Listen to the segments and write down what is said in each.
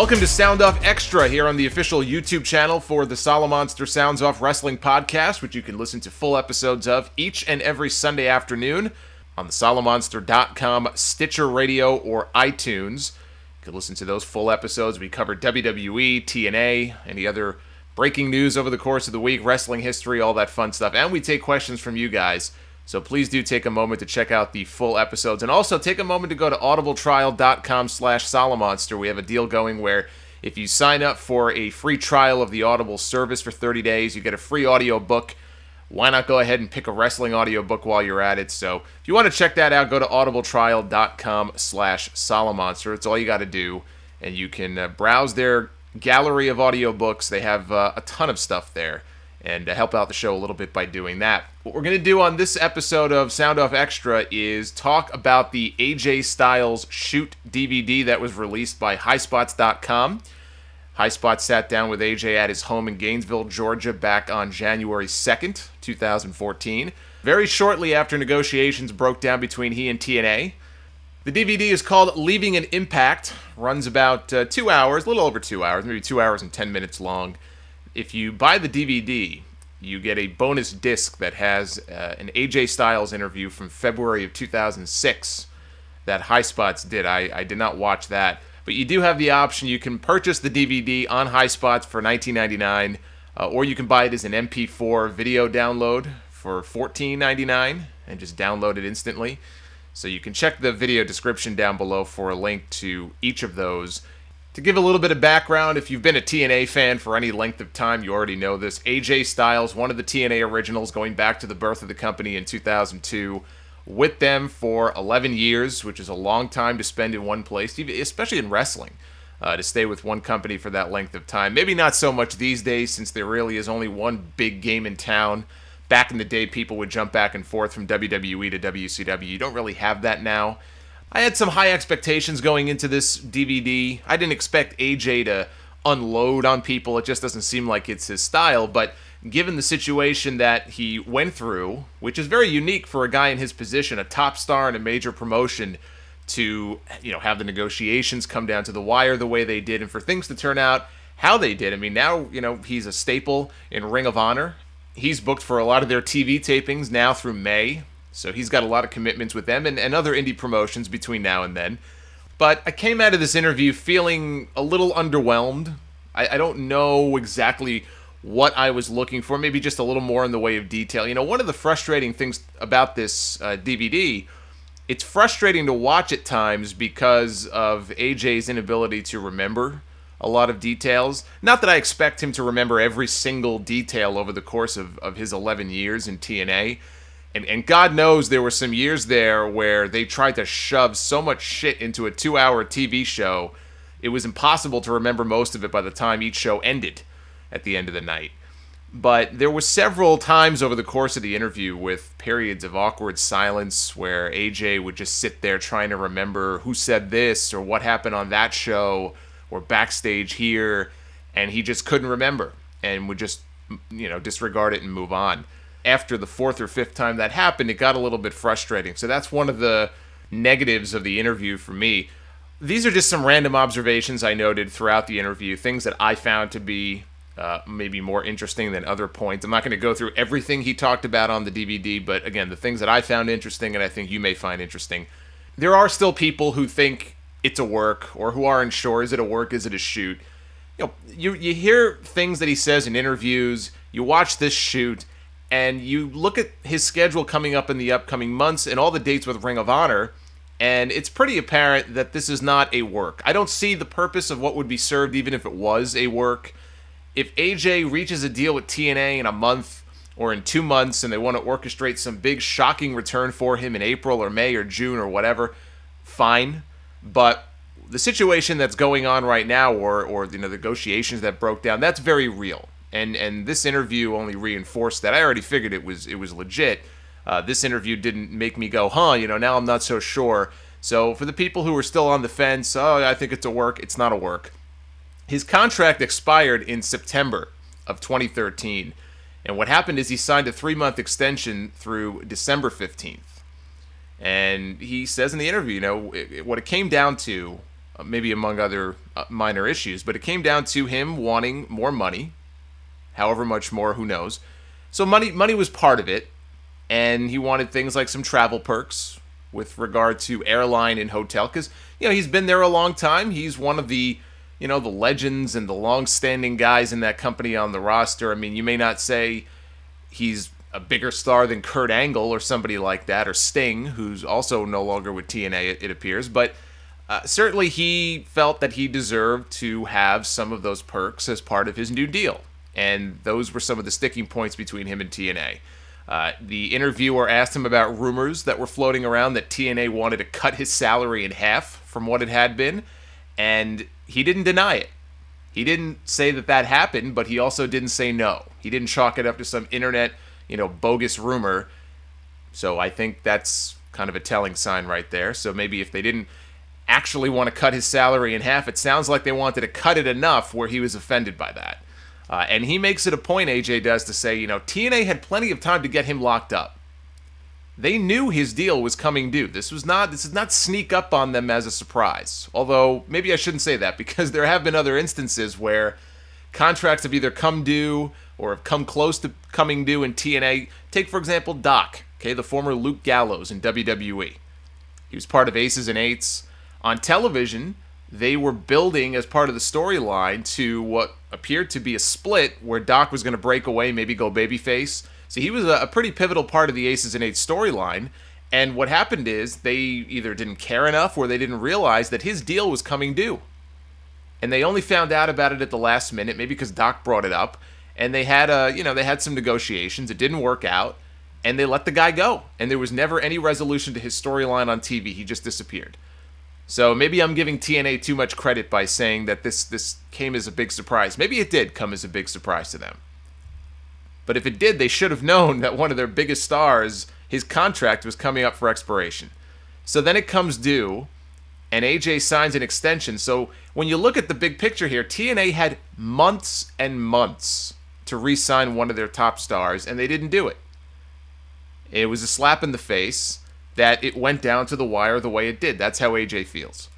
Welcome to Sound Off Extra here on the official YouTube channel for the Solomonster Sounds Off Wrestling Podcast, which you can listen to full episodes of each and every Sunday afternoon on the Solomonster.com, Stitcher Radio, or iTunes. You can listen to those full episodes. We cover WWE, TNA, any other breaking news over the course of the week, wrestling history, all that fun stuff. And we take questions from you guys. So please do take a moment to check out the full episodes. And also take a moment to go to audibletrial.com/Solomonster. We have a deal going where if you sign up for a free trial of the Audible service for 30 days, you get a free audio book. Why not go ahead and pick a wrestling audio book while you're at it? So if you want to check that out, go to audibletrial.com/Solomonster. It's all you got to do. And you can browse their gallery of audiobooks. They have a ton of stuff there. And help out the show a little bit by doing that. What we're going to do on this episode of Sound Off Extra is talk about the AJ Styles Shoot DVD that was released by highspots.com. Highspots sat down with AJ at his home in Gainesville, Georgia back on January 2nd, 2014. Very shortly after negotiations broke down between he and TNA. The DVD is called Leaving an Impact. Runs about 2 hours, a little over 2 hours, maybe 2 hours and 10 minutes long. If you buy the DVD, you get a bonus disc that has an AJ Styles interview from February of 2006 that Highspots did. I did not watch that. But you do have the option. You can purchase the DVD on Highspots for $19.99, or you can buy it as an MP4 video download for $14.99 and just download it instantly. So you can check the video description down below for a link to each of those. To give a little bit of background, if you've been a TNA fan for any length of time, you already know this. AJ Styles, one of the TNA originals, going back to the birth of the company in 2002, with them for 11 years, which is a long time to spend in one place, especially in wrestling, to stay with one company for that length of time. Maybe not so much these days, since there really is only one big game in town. Back in the day, people would jump back and forth from WWE to WCW. You don't really have that now. I had some high expectations going into this DVD. I didn't expect AJ to unload on people. It just doesn't seem like it's his style. But given the situation that he went through, which is very unique for a guy in his position, a top star in a major promotion, to have the negotiations come down to the wire the way they did, and for things to turn out how they did. I mean, now he's a staple in Ring of Honor. He's booked for a lot of their TV tapings now through May. So he's got a lot of commitments with them and other indie promotions between now and then. But I came out of this interview feeling a little underwhelmed. I don't know exactly what I was looking for, maybe just a little more in the way of detail. One of the frustrating things about this DVD, it's frustrating to watch at times because of AJ's inability to remember a lot of details. Not that I expect him to remember every single detail over the course of his 11 years in TNA. And God knows there were some years there where they tried to shove so much shit into a 2-hour TV show, it was impossible to remember most of it by the time each show ended at the end of the night. But there were several times over the course of the interview with periods of awkward silence where AJ would just sit there trying to remember who said this or what happened on that show or backstage here, and he just couldn't remember and would just, disregard it and move on. After the fourth or fifth time that happened, it got a little bit frustrating. So that's one of the negatives of the interview for me. These are just some random observations I noted throughout the interview, things that I found to be maybe more interesting than other points. I'm not going to go through everything he talked about on the DVD, but again, the things that I found interesting and I think you may find interesting. There are still people who think it's a work or who aren't sure, is it a work, is it a shoot? You hear things that he says in interviews, you watch this shoot, and you look at his schedule coming up in the upcoming months and all the dates with Ring of Honor, and it's pretty apparent that this is not a work. I don't see the purpose of what would be served even if it was a work. If AJ reaches a deal with TNA in a month or in 2 months and they want to orchestrate some big shocking return for him in April or May or June or whatever, fine. But the situation that's going on right now or the negotiations that broke down, that's very real. And this interview only reinforced that. I already figured it was legit. This interview didn't make me go, now I'm not so sure. So for the people who are still on the fence, I think it's a work, it's not a work. His contract expired in September of 2013. And what happened is he signed a 3-month extension through December 15th. And he says in the interview, what it came down to maybe among other minor issues. But it came down to him wanting more money, however much more, who knows. So money was part of it, and he wanted things like some travel perks with regard to airline and hotel, because he's been there a long time. He's one of the the legends and the long-standing guys in that company on the roster. I mean, you may not say he's a bigger star than Kurt Angle or somebody like that, or Sting, who's also no longer with TNA, it appears, but certainly he felt that he deserved to have some of those perks as part of his new deal, and those were some of the sticking points between him and TNA. The interviewer asked him about rumors that were floating around that TNA wanted to cut his salary in half from what it had been, and he didn't deny it. He didn't say that happened, but he also didn't say no. He didn't chalk it up to some internet, bogus rumor. So I think that's kind of a telling sign right there. So maybe if they didn't actually want to cut his salary in half, it sounds like they wanted to cut it enough where he was offended by that. And he makes it a point, AJ does, to say, TNA had plenty of time to get him locked up. They knew his deal was coming due. This is not sneak up on them as a surprise. Although, maybe I shouldn't say that, because there have been other instances where contracts have either come due or have come close to coming due in TNA. Take, for example, Doc, the former Luke Gallows in WWE. He was part of Aces and Eights. On television, they were building as part of the storyline to what appeared to be a split where Doc was going to break away, maybe go babyface. So he was a pretty pivotal part of the Aces and Eights storyline. And what happened is they either didn't care enough or they didn't realize that his deal was coming due. And they only found out about it at the last minute, maybe because Doc brought it up. And they had they had some negotiations. It didn't work out, and they let the guy go. And there was never any resolution to his storyline on TV. He just disappeared. So maybe I'm giving TNA too much credit by saying that this came as a big surprise. Maybe it did come as a big surprise to them. But if it did, they should have known that one of their biggest stars, his contract was coming up for expiration. So then it comes due, and AJ signs an extension. So when you look at the big picture here, TNA had months and months to re-sign one of their top stars, and they didn't do it. It was a slap in the face that it went down to the wire the way it did. That's how AJ feels.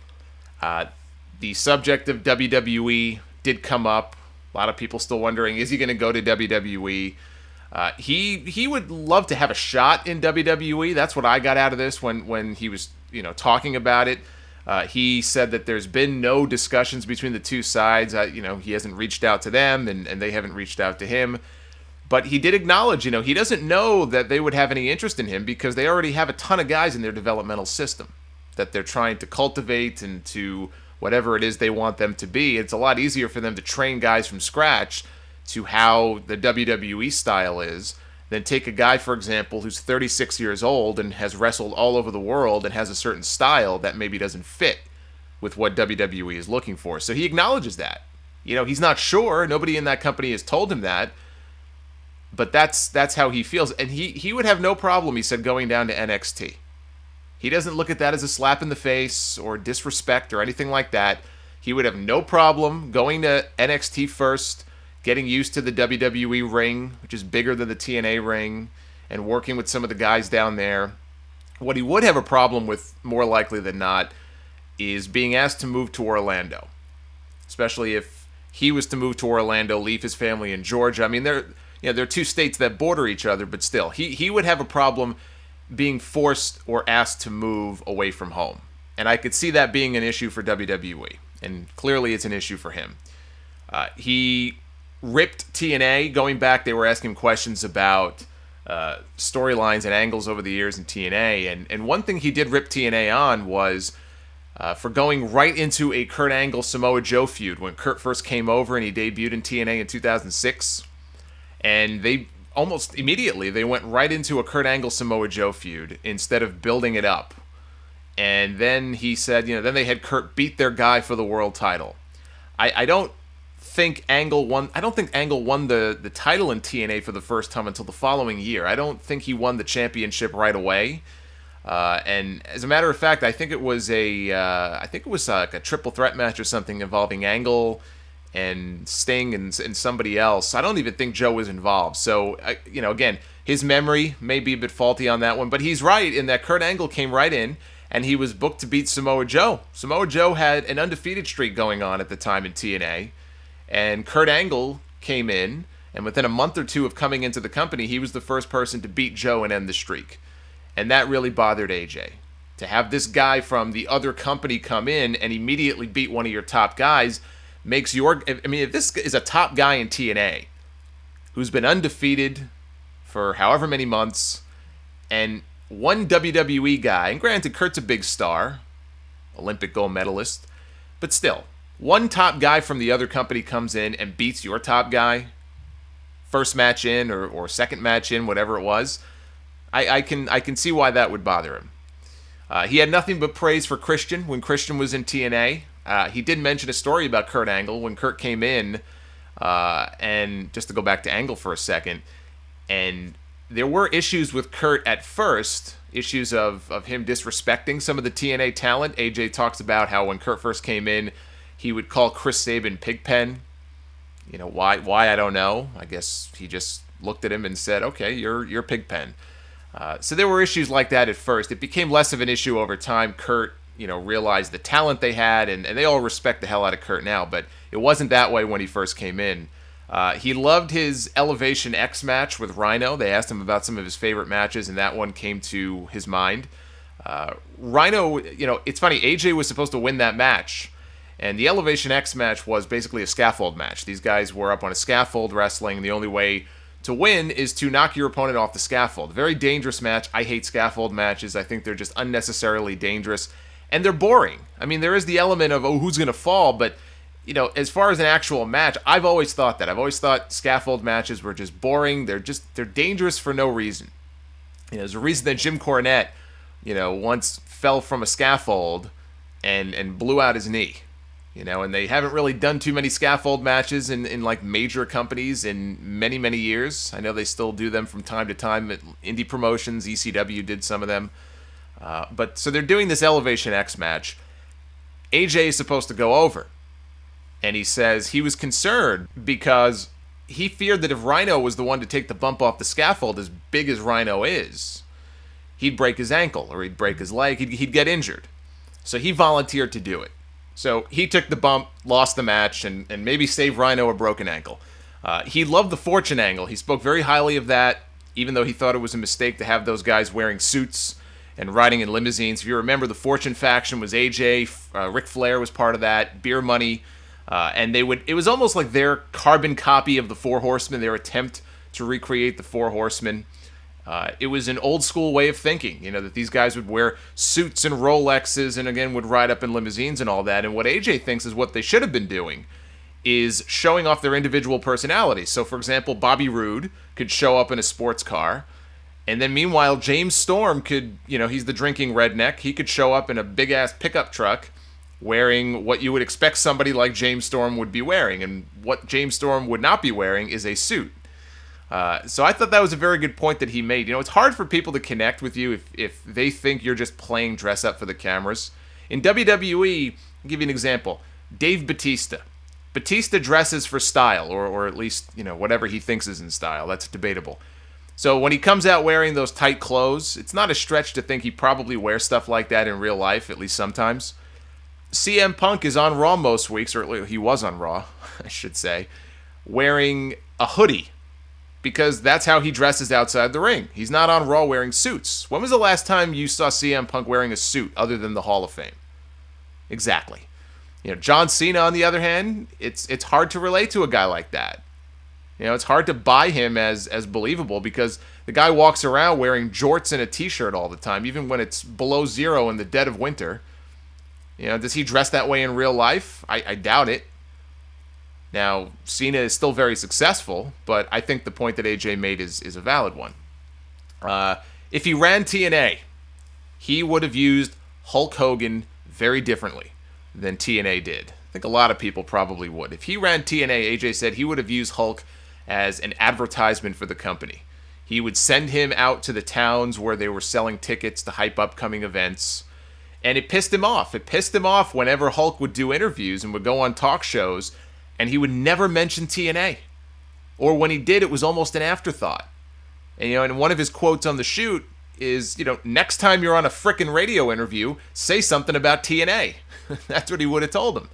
The subject of WWE did come up. A lot of people still wondering, is he going to go to WWE? He would love to have a shot in WWE. That's what I got out of this when he was talking about it. He said that there's been no discussions between the two sides. He hasn't reached out to them, and they haven't reached out to him. But he did acknowledge, he doesn't know that they would have any interest in him because they already have a ton of guys in their developmental system that they're trying to cultivate and to whatever it is they want them to be. It's a lot easier for them to train guys from scratch to how the WWE style is than take a guy, for example, who's 36 years old and has wrestled all over the world and has a certain style that maybe doesn't fit with what WWE is looking for. So he acknowledges that. He's not sure. Nobody in that company has told him that. But that's how he feels. And he would have no problem, he said, going down to NXT. He doesn't look at that as a slap in the face or disrespect or anything like that. He would have no problem going to NXT first, getting used to the WWE ring, which is bigger than the TNA ring, and working with some of the guys down there. What he would have a problem with, more likely than not, is being asked to move to Orlando. Especially if he was to move to Orlando, leave his family in Georgia. I mean, there are two states that border each other, but still, he would have a problem being forced or asked to move away from home. And I could see that being an issue for WWE, and clearly it's an issue for him. He ripped TNA. Going back, they were asking questions about storylines and angles over the years in TNA, and one thing he did rip TNA on was for going right into a Kurt Angle Samoa Joe feud when Kurt first came over and he debuted in TNA in 2006. And they almost immediately, they went right into a Kurt Angle Samoa Joe feud instead of building it up. And then he said, then they had Kurt beat their guy for the world title. I don't think Angle won the title in TNA for the first time until the following year. I don't think he won the championship right away. And as a matter of fact, I think it was like a triple threat match or something involving Angle and Sting and somebody else. I don't even think Joe was involved. So, again, his memory may be a bit faulty on that one, but he's right in that Kurt Angle came right in, and he was booked to beat Samoa Joe. Samoa Joe had an undefeated streak going on at the time in TNA, and Kurt Angle came in, and within a month or two of coming into the company, he was the first person to beat Joe and end the streak. And that really bothered AJ. To have this guy from the other company come in and immediately beat one of your top guys makes if this is a top guy in TNA who's been undefeated for however many months, and one WWE guy, and granted Kurt's a big star, Olympic gold medalist, but still, one top guy from the other company comes in and beats your top guy, first match in or second match in, whatever it was, I can see why that would bother him. He had nothing but praise for Christian when Christian was in TNA. He did mention a story about Kurt Angle when Kurt came in, and just to go back to Angle for a second, and there were issues with Kurt at first, issues of him disrespecting some of the TNA talent. AJ talks about how when Kurt first came in, he would call Chris Sabin Pigpen. Why I don't know. I guess he just looked at him and said, okay, you're Pigpen. So there were issues like that at first. It became less of an issue over time. Kurt, realized the talent they had, and they all respect the hell out of Kurt now, but it wasn't that way when he first came in. He loved his Elevation X match with Rhino. They asked him about some of his favorite matches, and that one came to his mind. Rhino, it's funny, AJ was supposed to win that match, and the Elevation X match was basically a scaffold match. These guys were up on a scaffold wrestling. The only way to win is to knock your opponent off the scaffold. Very dangerous match. I hate scaffold matches. I think they're just unnecessarily dangerous, and they're boring. I mean, there is the element of, who's going to fall, but as far as an actual match, I've always thought that. I've always thought scaffold matches were just boring. They're dangerous for no reason. There's a reason that Jim Cornette, once fell from a scaffold and blew out his knee. And they haven't really done too many scaffold matches in like major companies in many, many years. I know they still do them from time to time at indie promotions. ECW did some of them. But so they're doing this Elevation X match. AJ is supposed to go over. And he says he was concerned because he feared that if Rhino was the one to take the bump off the scaffold, as big as Rhino is, he'd break his ankle or he'd break his leg. He'd get injured. So he volunteered to do it. So he took the bump, lost the match, and maybe saved Rhino a broken ankle. He loved the Fortune angle. He spoke very highly of that, even though he thought it was a mistake to have those guys wearing suits and riding in limousines. If you remember, the Fortune faction was AJ, Ric Flair was part of that, Beer Money, and it was almost like their carbon copy of the Four Horsemen, their attempt to recreate the Four Horsemen. It was an old school way of thinking, that these guys would wear suits and Rolexes and again would ride up in limousines and all that. And what AJ thinks is what they should have been doing is showing off their individual personalities. So, for example, Bobby Roode could show up in a sports car. And then meanwhile, James Storm could, he's the drinking redneck. He could show up in a big ass pickup truck wearing what you would expect somebody like James Storm would be wearing. And what James Storm would not be wearing is a suit. So I thought that was a very good point that he made. It's hard for people to connect with you if they think you're just playing dress up for the cameras. In WWE, I'll give you an example. Dave Bautista. Batista dresses for style, or at least, whatever he thinks is in style. That's debatable. So when he comes out wearing those tight clothes, it's not a stretch to think he probably wears stuff like that in real life, at least sometimes. CM Punk is on Raw most weeks, or he was on Raw, I should say, wearing a hoodie. Because that's how he dresses outside the ring. He's not on Raw wearing suits. When was the last time you saw CM Punk wearing a suit other than the Hall of Fame? Exactly. John Cena, on the other hand, it's hard to relate to a guy like that. It's hard to buy him as believable because the guy walks around wearing jorts and a t-shirt all the time, even when it's below zero in the dead of winter. Does he dress that way in real life? I doubt it. Now, Cena is still very successful, but I think the point that AJ made is a valid one. If he ran TNA, he would have used Hulk Hogan very differently than TNA did. I think a lot of people probably would. If he ran TNA, AJ said he would have used Hulk as an advertisement for the company. He would send him out to the towns where they were selling tickets to hype upcoming events, and it pissed him off. It pissed him off whenever Hulk would do interviews and would go on talk shows, and he would never mention TNA. Or when he did, it was almost an afterthought. And in one of his quotes on the shoot, is, next time you're on a frickin' radio interview, say something about TNA. That's what he would have told him.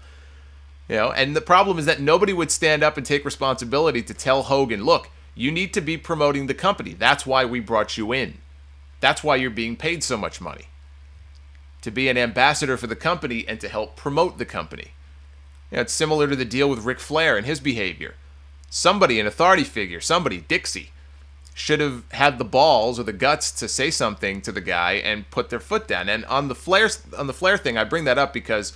And the problem is that nobody would stand up and take responsibility to tell Hogan, look, you need to be promoting the company. That's why we brought you in. That's why you're being paid so much money. To be an ambassador for the company and to help promote the company. It's similar to the deal with Ric Flair and his behavior. Somebody, an authority figure, somebody, Dixie, should have had the balls or the guts to say something to the guy and put their foot down. And on the Flair thing, I bring that up because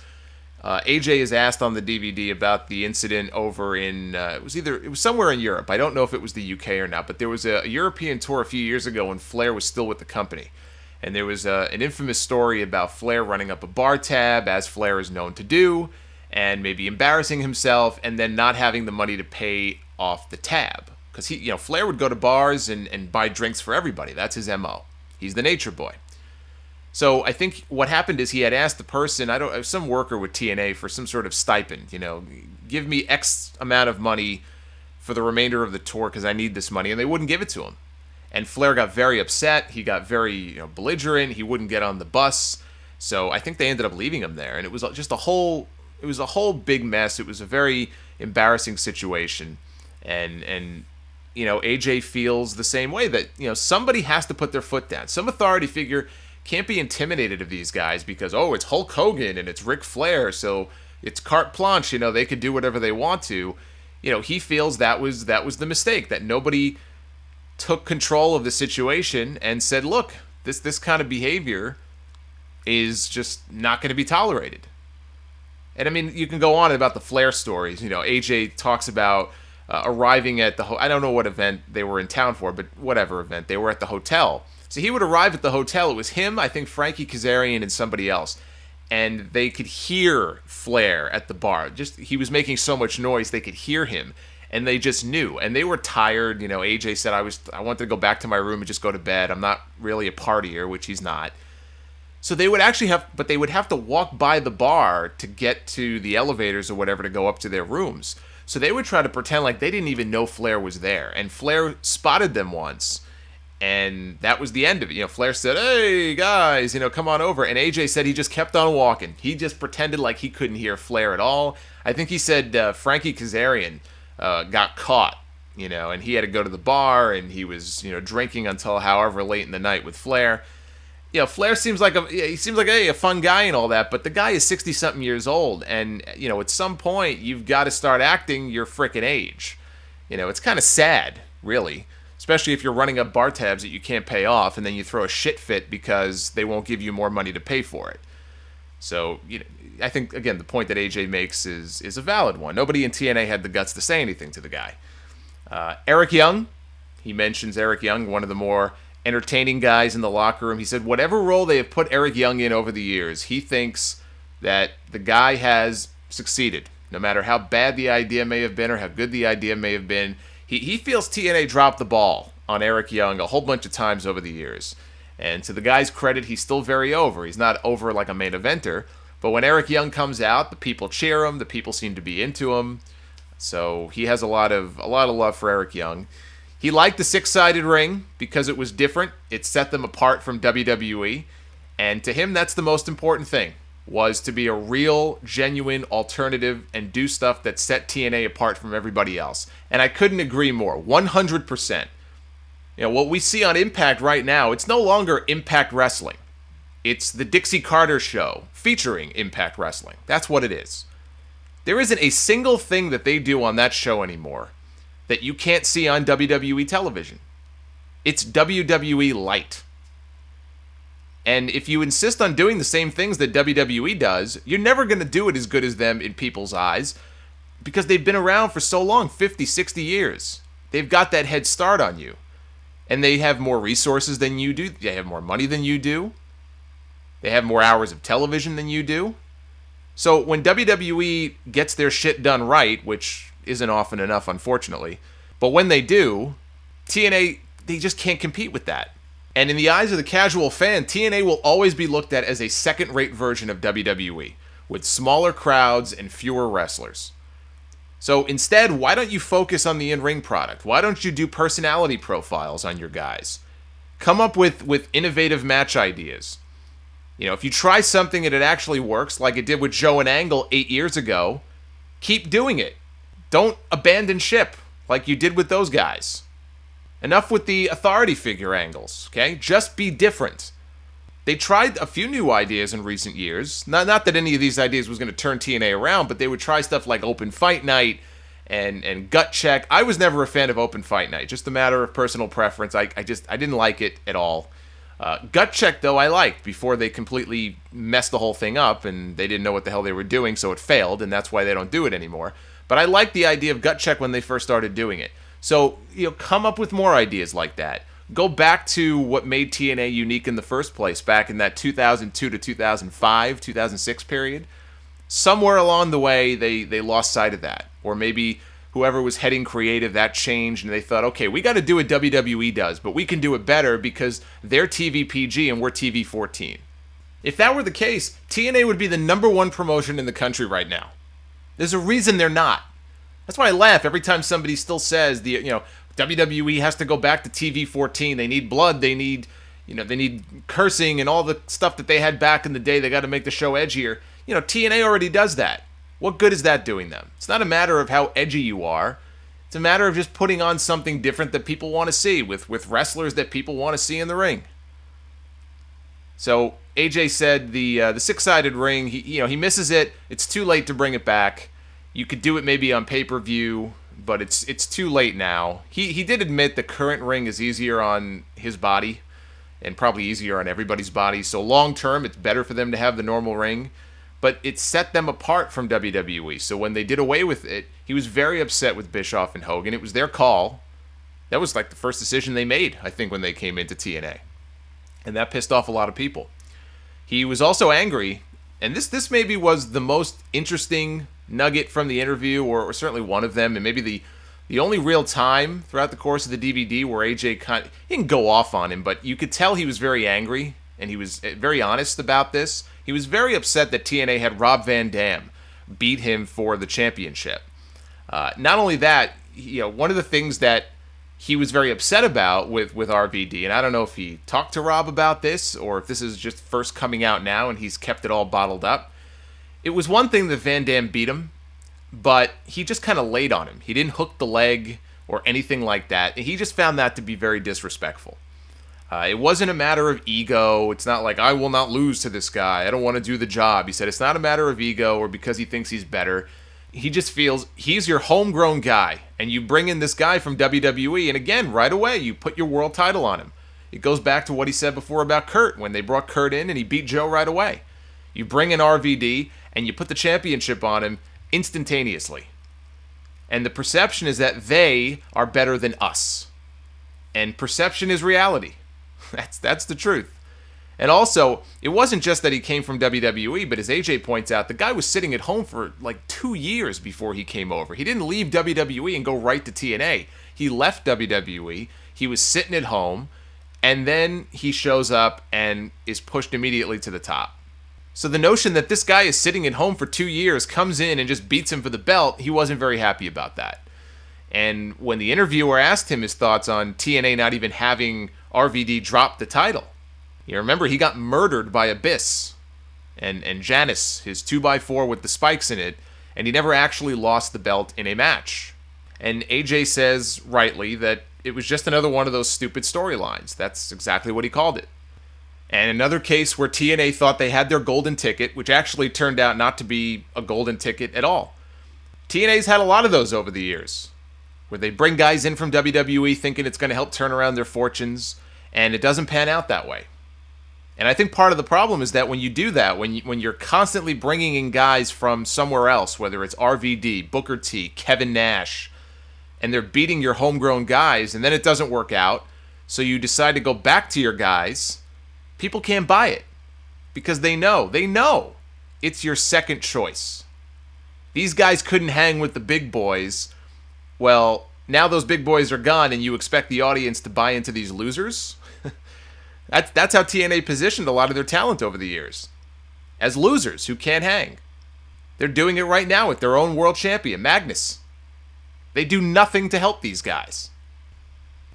AJ is asked on the DVD about the incident over in it was somewhere in Europe. I don't know if it was the UK or not, but there was a European tour a few years ago when Flair was still with the company, and there was an infamous story about Flair running up a bar tab, as Flair is known to do, and maybe embarrassing himself, and then not having the money to pay off the tab, because Flair would go to bars and buy drinks for everybody. That's his MO. He's the nature boy. So I think what happened is he had asked the person, some worker with TNA for some sort of stipend, give me X amount of money for the remainder of the tour because I need this money, and they wouldn't give it to him. And Flair got very upset. He got very belligerent. He wouldn't get on the bus. So I think they ended up leaving him there, and it was just a whole big mess. It was a very embarrassing situation, and AJ feels the same way, that somebody has to put their foot down. Some authority figure can't be intimidated of these guys because, it's Hulk Hogan and it's Ric Flair, so it's carte blanche, they could do whatever they want to. He feels that was the mistake, that nobody took control of the situation and said, look, this kind of behavior is just not going to be tolerated. And I mean, you can go on about the Flair stories. AJ talks about arriving at I don't know what event they were in town for, but whatever event, they were at the hotel. So he would arrive at the hotel. It was him, I think Frankie Kazarian, and somebody else. And they could hear Flair at the bar. He was making so much noise, they could hear him. And they just knew. And they were tired. AJ said, I wanted to go back to my room and just go to bed. I'm not really a partier, which he's not. So they would have to walk by the bar to get to the elevators or whatever to go up to their rooms. So they would try to pretend like they didn't even know Flair was there. And Flair spotted them once. And that was the end of it. Flair said, hey, guys, come on over. And AJ said he just kept on walking. He just pretended like he couldn't hear Flair at all. I think he said Frankie Kazarian got caught, and he had to go to the bar, and he was, drinking until however late in the night with Flair. Flair seems like a fun guy and all that, but the guy is 60-something years old. And, at some point, you've got to start acting your frickin' age. It's kind of sad, really. Especially if you're running up bar tabs that you can't pay off, and then you throw a shit fit because they won't give you more money to pay for it. So, I think, again, the point that AJ makes is a valid one. Nobody in TNA had the guts to say anything to the guy. Eric Young, he mentions Eric Young, one of the more entertaining guys in the locker room. He said whatever role they have put Eric Young in over the years, he thinks that the guy has succeeded. No matter how bad the idea may have been or how good the idea may have been, he feels TNA dropped the ball on Eric Young a whole bunch of times over the years. And to the guy's credit, he's still very over. He's not over like a main eventer, but when Eric Young comes out, the people cheer him. The people seem to be into him. So he has a lot of love for Eric Young. He liked the six-sided ring because it was different. It set them apart from WWE. And to him, that's the most important thing, was to be a real, genuine alternative and do stuff that set TNA apart from everybody else. And I couldn't agree more, 100%. What we see on Impact right now, it's no longer Impact Wrestling. It's the Dixie Carter Show featuring Impact Wrestling. That's what it is. There isn't a single thing that they do on that show anymore that you can't see on WWE television. It's WWE Light. And if you insist on doing the same things that WWE does, you're never going to do it as good as them in people's eyes because they've been around for so long, 50, 60 years. They've got that head start on you. And they have more resources than you do. They have more money than you do. They have more hours of television than you do. So when WWE gets their shit done right, which isn't often enough, unfortunately, but when they do, TNA, they just can't compete with that. And in the eyes of the casual fan, TNA will always be looked at as a second-rate version of WWE, with smaller crowds and fewer wrestlers. So instead, why don't you focus on the in-ring product? Why don't you do personality profiles on your guys? Come up with innovative match ideas. You know, if you try something and it actually works, like it did with Joe and Angle 8 years ago, keep doing it. Don't abandon ship like you did with those guys. Enough with the authority figure angles, okay? Just be different. They tried a few new ideas in recent years. Not that any of these ideas was going to turn TNA around, but they would try stuff like Open Fight Night and Gut Check. I was never a fan of Open Fight Night, just a matter of personal preference. I didn't like it at all. Gut Check, though, I liked before they completely messed the whole thing up and they didn't know what the hell they were doing, so it failed, and that's why they don't do it anymore. But I liked the idea of Gut Check when they first started doing it. So, come up with more ideas like that. Go back to what made TNA unique in the first place, back in that 2002 to 2005, 2006 period. Somewhere along the way, they lost sight of that. Or maybe whoever was heading creative, that changed, and they thought, okay, we got to do what WWE does, but we can do it better because they're TV PG and we're TV 14. If that were the case, TNA would be the #1 promotion in the country right now. There's a reason they're not. That's why I laugh every time somebody still says WWE has to go back to TV 14. They need blood. They need cursing and all the stuff that they had back in the day. They got to make the show edgier. TNA already does that. What good is that doing them? It's not a matter of how edgy you are. It's a matter of just putting on something different that people want to see with wrestlers that people want to see in the ring. So AJ said the six-sided ring, he misses it. It's too late to bring it back. You could do it maybe on pay-per-view, but it's too late now. He did admit the current ring is easier on his body and probably easier on everybody's body. So long term, it's better for them to have the normal ring. But it set them apart from WWE. So when they did away with it, he was very upset with Bischoff and Hogan. It was their call. That was like the first decision they made, I think, when they came into TNA. And that pissed off a lot of people. He was also angry, and this maybe was the most interesting nugget from the interview, or certainly one of them, and maybe the only real time throughout the course of the DVD where AJ he didn't go off on him, but you could tell he was very angry, and he was very honest about this. He was very upset that TNA had Rob Van Dam beat him for the championship. Not only that, one of the things that he was very upset about with RVD, and I don't know if he talked to Rob about this or if this is just first coming out now and he's kept it all bottled up. It was one thing that Van Dam beat him, but he just kind of laid on him. He didn't hook the leg or anything like that. He just found that to be very disrespectful. It wasn't a matter of ego. It's not like, I will not lose to this guy. I don't want to do the job. He said it's not a matter of ego or because he thinks he's better. He just feels he's your homegrown guy, and you bring in this guy from WWE, and again, right away, you put your world title on him. It goes back to what he said before about Kurt, when they brought Kurt in and he beat Joe right away. You bring in RVD, and you put the championship on him instantaneously. And the perception is that they are better than us. And perception is reality. That's the truth. And also, it wasn't just that he came from WWE, but as AJ points out, the guy was sitting at home for like 2 years before he came over. He didn't leave WWE and go right to TNA. He left WWE, he was sitting at home, and then he shows up and is pushed immediately to the top. So the notion that this guy is sitting at home for 2 years, comes in and just beats him for the belt, he wasn't very happy about that. And when the interviewer asked him his thoughts on TNA not even having RVD drop the title, you remember he got murdered by Abyss and Janice, his 2x4 with the spikes in it, and he never actually lost the belt in a match. And AJ says, rightly, that it was just another one of those stupid storylines. That's exactly what he called it. And another case where TNA thought they had their golden ticket, which actually turned out not to be a golden ticket at all. TNA's had a lot of those over the years, where they bring guys in from WWE thinking it's going to help turn around their fortunes, and it doesn't pan out that way. And I think part of the problem is that when you do that, when you're constantly bringing in guys from somewhere else, whether it's RVD, Booker T, Kevin Nash, and they're beating your homegrown guys, and then it doesn't work out, so you decide to go back to your guys, people can't buy it. Because they know it's your second choice. These guys couldn't hang with the big boys. Well, now those big boys are gone, and you expect the audience to buy into these losers? That's how TNA positioned a lot of their talent over the years. As losers who can't hang. They're doing it right now with their own world champion, Magnus. They do nothing to help these guys.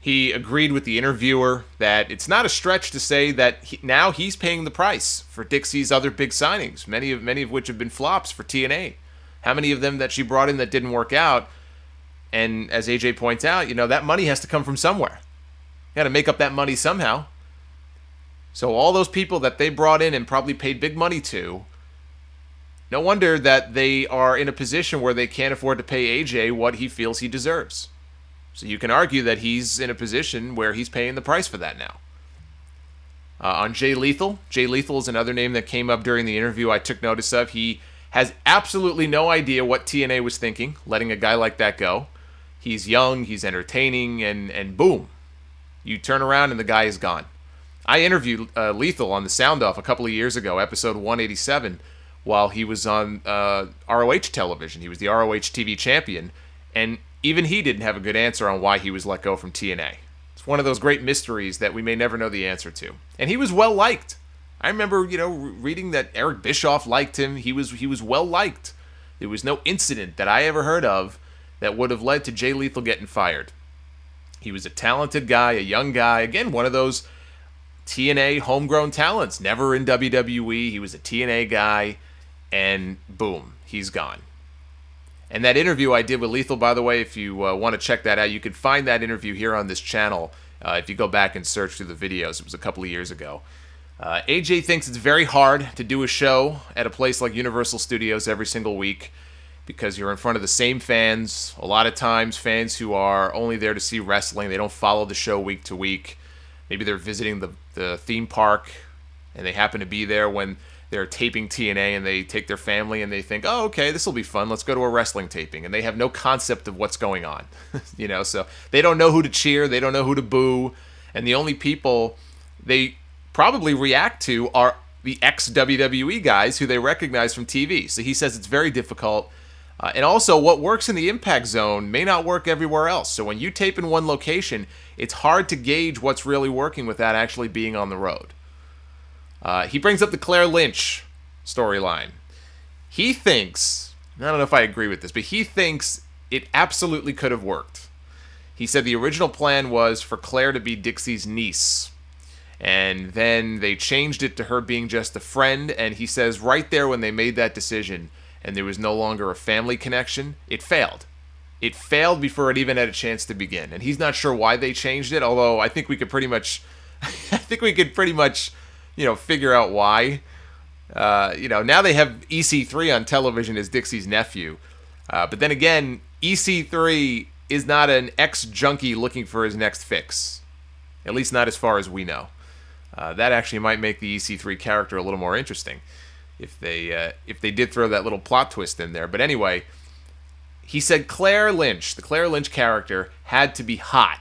He agreed with the interviewer that it's not a stretch to say that now he's paying the price for Dixie's other big signings, many of which have been flops for TNA. How many of them that she brought in that didn't work out? And as AJ points out, that money has to come from somewhere. You got to make up that money somehow. So all those people that they brought in and probably paid big money to, no wonder that they are in a position where they can't afford to pay AJ what he feels he deserves. So you can argue that he's in a position where he's paying the price for that now. On Jay Lethal is another name that came up during the interview I took notice of. He has absolutely no idea what TNA was thinking, letting a guy like that go. He's young, he's entertaining, and boom. You turn around and the guy is gone. I interviewed Lethal on the Sound Off a couple of years ago, episode 187, while he was on ROH television. He was the ROH TV champion, and even he didn't have a good answer on why he was let go from TNA. It's one of those great mysteries that we may never know the answer to. And he was well liked. I remember, reading that Eric Bischoff liked him. He was well liked. There was no incident that I ever heard of that would have led to Jay Lethal getting fired. He was a talented guy, a young guy. Again, one of those TNA homegrown talents. Never in WWE. He was a TNA guy. And boom, he's gone. And that interview I did with Lethal, by the way, if you want to check that out, you can find that interview here on this channel if you go back and search through the videos. It was a couple of years ago. AJ thinks it's very hard to do a show at a place like Universal Studios every single week because you're in front of the same fans. A lot of times, fans who are only there to see wrestling, they don't follow the show week to week. Maybe they're visiting the theme park and they happen to be there when they're taping TNA and they take their family and they think, oh, okay, this will be fun. Let's go to a wrestling taping. And they have no concept of what's going on. So they don't know who to cheer. They don't know who to boo. And the only people they probably react to are the ex-WWE guys who they recognize from TV. So he says it's very difficult. And also, what works in the Impact Zone may not work everywhere else. So when you tape in one location, it's hard to gauge what's really working without actually being on the road. He brings up the Claire Lynch storyline. He thinks, I don't know if I agree with this, but he thinks it absolutely could have worked. He said the original plan was for Claire to be Dixie's niece. And then they changed it to her being just a friend. And he says right there when they made that decision and there was no longer a family connection, it failed. It failed before it even had a chance to begin. And he's not sure why they changed it, although I think we could pretty much figure out why. Now they have EC3 on television as Dixie's nephew. But then again, EC3 is not an ex-junkie looking for his next fix. At least not as far as we know. That actually might make the EC3 character a little more interesting if they did throw that little plot twist in there. But anyway, he said Claire Lynch, the Claire Lynch character, had to be hot.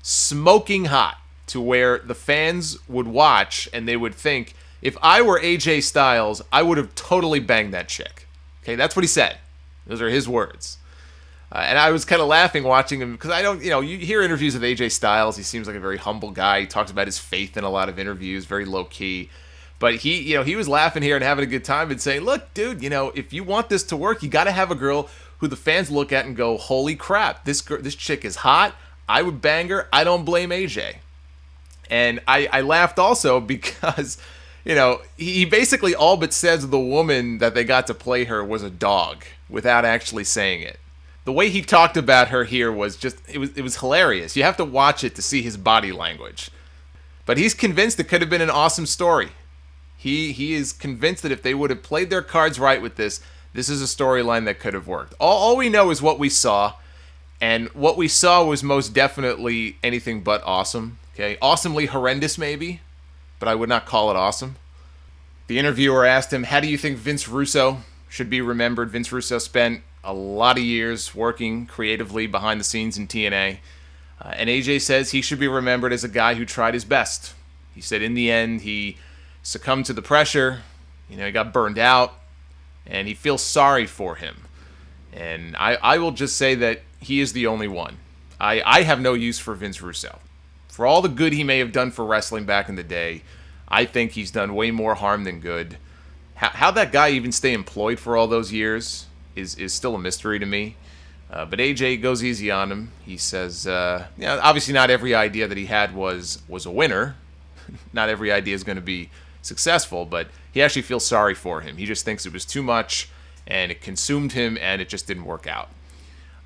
Smoking hot. To where the fans would watch and they would think, if I were AJ Styles, I would have totally banged that chick. Okay, that's what he said. Those are his words. And I was kind of laughing watching him because I don't, you hear interviews with AJ Styles. He seems like a very humble guy. He talks about his faith in a lot of interviews, very low key. But he was laughing here and having a good time and saying, look, dude, if you want this to work, you got to have a girl who the fans look at and go, holy crap, this chick is hot. I would bang her. I don't blame AJ. And I laughed also because, he basically all but says the woman that they got to play her was a dog without actually saying it. The way he talked about her here was just, it was hilarious. You have to watch it to see his body language. But he's convinced it could have been an awesome story. He is convinced that if they would have played their cards right with this is a storyline that could have worked. All we know is what we saw. And what we saw was most definitely anything but awesome. Okay, awesomely horrendous maybe, but I would not call it awesome. The interviewer asked him, how do you think Vince Russo should be remembered? Vince Russo spent a lot of years working creatively behind the scenes in TNA. And AJ says he should be remembered as a guy who tried his best. He said in the end, he succumbed to the pressure. He got burned out. And he feels sorry for him. And I will just say that he is the only one. I have no use for Vince Russo. For all the good he may have done for wrestling back in the day, I think he's done way more harm than good. How that guy even stay employed for all those years is still a mystery to me. But AJ goes easy on him. He says, obviously not every idea that he had was a winner. Not every idea is going to be successful, but he actually feels sorry for him. He just thinks it was too much, and it consumed him, and it just didn't work out.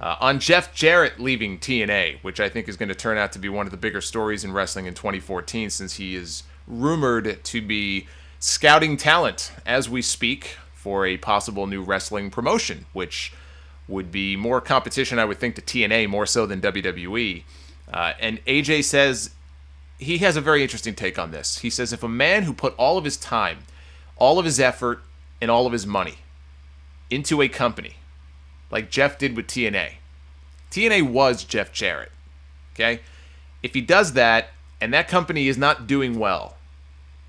On Jeff Jarrett leaving TNA, which I think is going to turn out to be one of the bigger stories in wrestling in 2014, since he is rumored to be scouting talent as we speak for a possible new wrestling promotion, which would be more competition, I would think, to TNA more so than WWE. And AJ says he has a very interesting take on this. He says if a man who put all of his time, all of his effort, and all of his money into a company, like Jeff did with TNA. TNA was Jeff Jarrett, okay? If he does that, and that company is not doing well,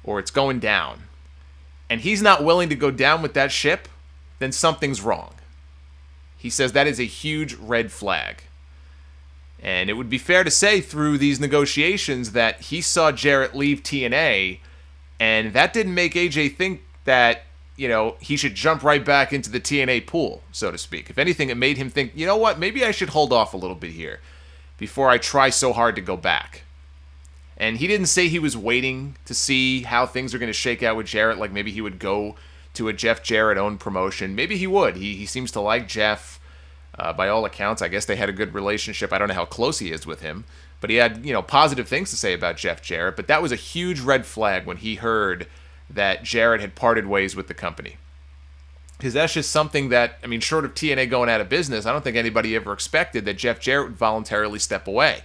or it's going down, and he's not willing to go down with that ship, then something's wrong. He says that is a huge red flag. And it would be fair to say through these negotiations that he saw Jarrett leave TNA, and that didn't make AJ think that he should jump right back into the TNA pool, so to speak. If anything, it made him think, you know what, maybe I should hold off a little bit here before I try so hard to go back. And he didn't say he was waiting to see how things are going to shake out with Jarrett, like maybe he would go to a Jeff Jarrett-owned promotion. Maybe he would. He seems to like Jeff. By all accounts, I guess they had a good relationship. I don't know how close he is with him, but he had, positive things to say about Jeff Jarrett. But that was a huge red flag when he heard that Jarrett had parted ways with the company. Because that's just something that, short of TNA going out of business, I don't think anybody ever expected that Jeff Jarrett would voluntarily step away.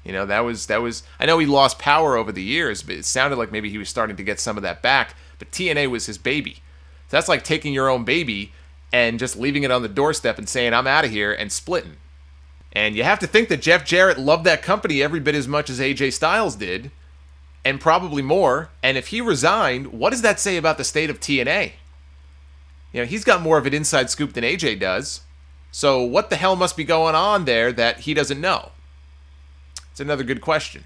That was. I know he lost power over the years, but it sounded like maybe he was starting to get some of that back. But TNA was his baby. So that's like taking your own baby and just leaving it on the doorstep and saying, I'm out of here, and splitting. And you have to think that Jeff Jarrett loved that company every bit as much as AJ Styles did, and probably more. And if he resigned, what does that say about the state of TNA? He's got more of an inside scoop than AJ does. So what the hell must be going on there that he doesn't know? It's another good question.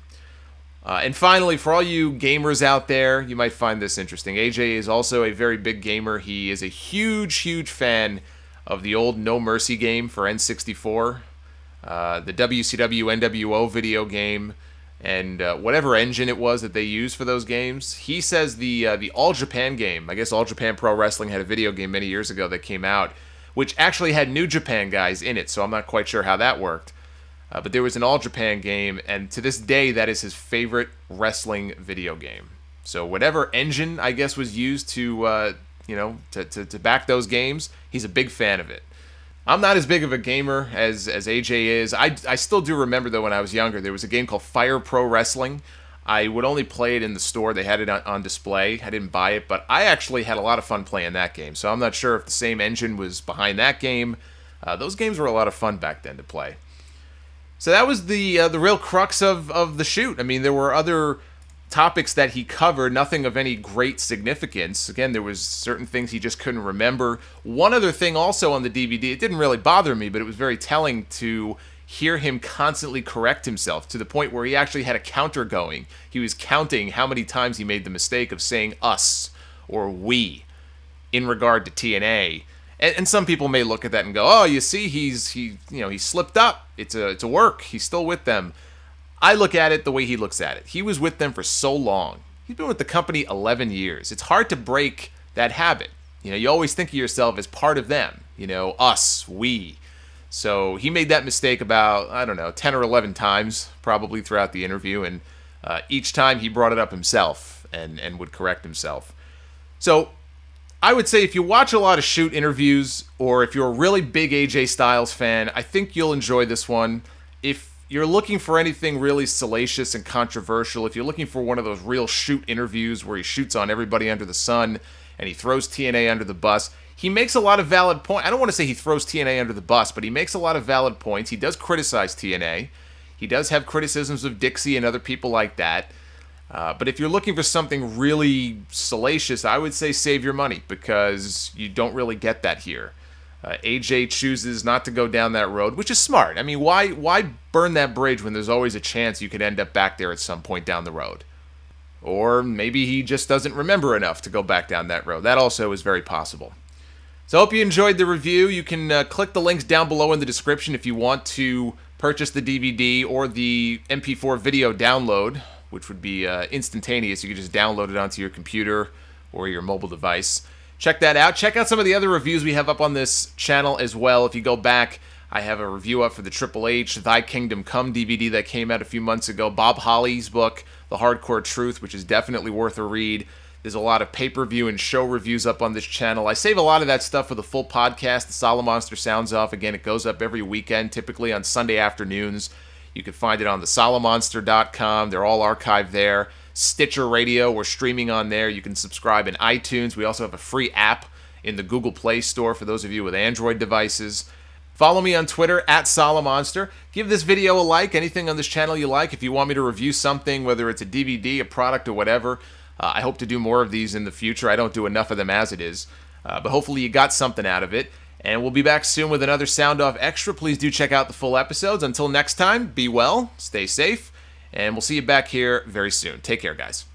And finally, for all you gamers out there, you might find this interesting. AJ is also a very big gamer. He is a huge, huge fan of the old No Mercy game for N64, the WCW NWO video game, and whatever engine it was that they used for those games. He says the All Japan game, I guess All Japan Pro Wrestling had a video game many years ago that came out, which actually had New Japan guys in it, so I'm not quite sure how that worked. But there was an All Japan game, and to this day, that is his favorite wrestling video game. So whatever engine, I guess, was used to back those games, he's a big fan of it. I'm not as big of a gamer as AJ is. I still do remember, though, when I was younger, there was a game called Fire Pro Wrestling. I would only play it in the store. They had it on display. I didn't buy it, but I actually had a lot of fun playing that game. So I'm not sure if the same engine was behind that game. Those games were a lot of fun back then to play. So that was the real crux of the shoot. There were other topics that he covered, nothing of any great significance. Again, there was certain things he just couldn't remember. One other thing also on the DVD, it didn't really bother me, but it was very telling to hear him constantly correct himself to the point where he actually had a counter going. He was counting how many times he made the mistake of saying us or we in regard to TNA. And some people may look at that and go, "Oh, you see, he slipped up. It's a work. He's still with them." I look at it the way he looks at it. He was with them for so long. He's been with the company 11 years. It's hard to break that habit. You always think of yourself as part of them. Us, we. So he made that mistake about, 10 or 11 times probably throughout the interview, and each time he brought it up himself and would correct himself. So I would say if you watch a lot of shoot interviews, or if you're a really big AJ Styles fan, I think you'll enjoy this one. If you're looking for anything really salacious and controversial, if you're looking for one of those real shoot interviews where he shoots on everybody under the sun and he throws TNA under the bus, he makes a lot of valid points. I don't want to say he throws TNA under the bus, but he makes a lot of valid points. He does criticize TNA. He does have criticisms of Dixie and other people like that. But if you're looking for something really salacious, I would say save your money, because you don't really get that here. AJ chooses not to go down that road, which is smart. Why burn that bridge when there's always a chance you could end up back there at some point down the road? Or maybe he just doesn't remember enough to go back down that road. That also is very possible. So I hope you enjoyed the review. You can click the links down below in the description if you want to purchase the DVD or the MP4 video download, which would be instantaneous. You can just download it onto your computer or your mobile device. Check that out. Check out some of the other reviews we have up on this channel as well. If you go back, I have a review up for the Triple H Thy Kingdom Come DVD that came out a few months ago. Bob Holly's book, The Hardcore Truth, which is definitely worth a read. There's a lot of pay-per-view and show reviews up on this channel. I save a lot of that stuff for the full podcast, The Solomonster Sounds Off. Again, it goes up every weekend, typically on Sunday afternoons. You can find it on thesolomonster.com. They're all archived there. Stitcher Radio, we're streaming on there. You can subscribe in iTunes. We also have a free app in the Google Play Store for those of you with Android devices. Follow me on Twitter, @Solomonster. Give this video a like, anything on this channel you like. If you want me to review something, whether it's a DVD, a product, or whatever, I hope to do more of these in the future. I don't do enough of them as it is. But hopefully you got something out of it. And we'll be back soon with another Sound Off Extra. Please do check out the full episodes. Until next time, be well, stay safe, and we'll see you back here very soon. Take care, guys.